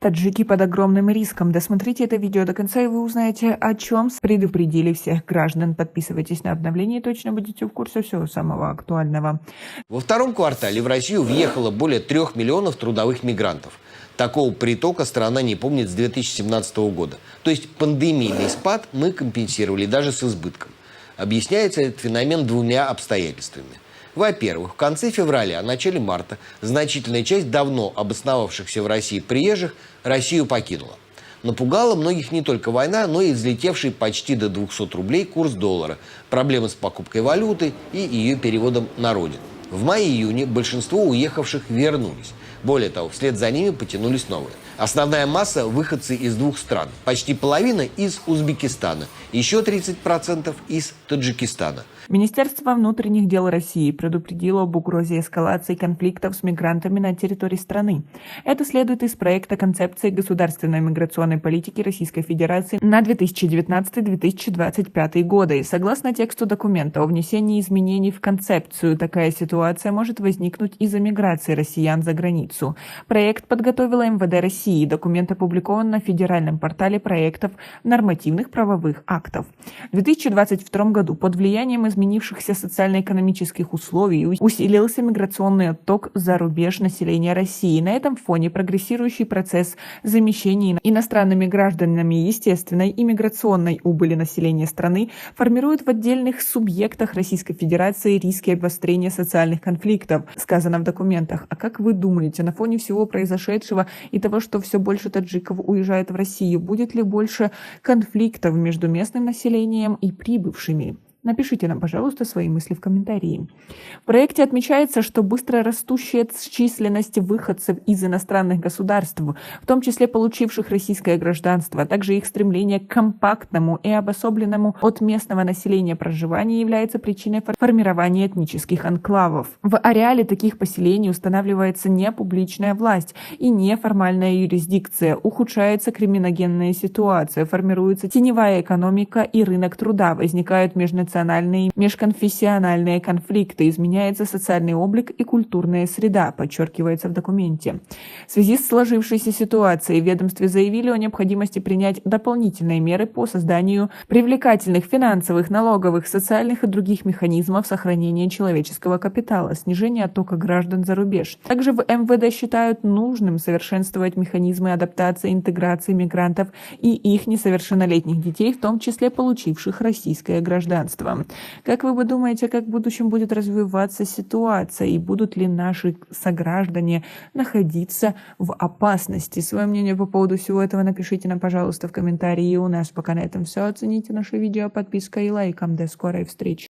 Таджики под огромным риском. Досмотрите это видео до конца, и вы узнаете, о чем предупредили всех граждан. Подписывайтесь на обновления, и точно будете в курсе всего самого актуального. Во втором квартале в Россию въехало более 3 миллионов трудовых мигрантов. Такого притока страна не помнит с 2017 года. То есть пандемийный спад мы компенсировали даже с избытком. Объясняется этот феномен двумя обстоятельствами. Во-первых, в конце февраля, начале марта значительная часть давно обосновавшихся в России приезжих Россию покинула. Напугала многих не только война, но и взлетевший почти до 200 рублей курс доллара, проблемы с покупкой валюты и ее переводом на родину. В мае-июне большинство уехавших вернулись. Более того, вслед за ними потянулись новые. Основная масса – выходцы из двух стран. Почти половина – из Узбекистана, еще 30% – из Таджикистана. Министерство внутренних дел России предупредило об угрозе эскалации конфликтов с мигрантами на территории страны. Это следует из проекта концепции государственной миграционной политики Российской Федерации на 2019-2025 годы. Согласно тексту документа о внесении изменений в концепцию, такая ситуация может возникнуть из-за миграции россиян за границу. Проект подготовила МВД России. Документ опубликован на федеральном портале проектов нормативных правовых актов. В 2022 году под влиянием изменившихся социально-экономических условий усилился миграционный отток за рубеж населения России. На этом фоне прогрессирующий процесс замещения иностранными гражданами естественной и миграционной убыли населения страны формирует в отдельных субъектах Российской Федерации риски обострения социальных конфликтов, сказано в документах. А как вы думаете, на фоне всего произошедшего и того, что все больше таджиков уезжает в Россию, будет ли больше конфликтов между местным населением и прибывшими? Напишите нам, пожалуйста, свои мысли в комментарии. В проекте отмечается, что быстро растущая численность выходцев из иностранных государств, в том числе получивших российское гражданство, а также их стремление к компактному и обособленному от местного населения проживанию является причиной формирования этнических анклавов. В ареале таких поселений устанавливается не публичная власть и неформальная юрисдикция, ухудшается криминогенная ситуация, формируется теневая экономика и рынок труда, возникают межнациональные и межконфессиональные конфликты, изменяется социальный облик и культурная среда, подчеркивается в документе. В связи с сложившейся ситуацией в ведомстве заявили о необходимости принять дополнительные меры по созданию привлекательных финансовых, налоговых, социальных и других механизмов сохранения человеческого капитала, снижения оттока граждан за рубеж. Также в МВД считают нужным совершенствовать механизмы адаптации и интеграции мигрантов и их несовершеннолетних детей, в том числе получивших российское гражданство. Как вы думаете, как в будущем будет развиваться ситуация и будут ли наши сограждане находиться в опасности? Свое мнение по поводу всего этого напишите нам, пожалуйста, в комментарии. И у нас пока на этом все. Оцените наше видео подпиской и лайком. До скорой встречи.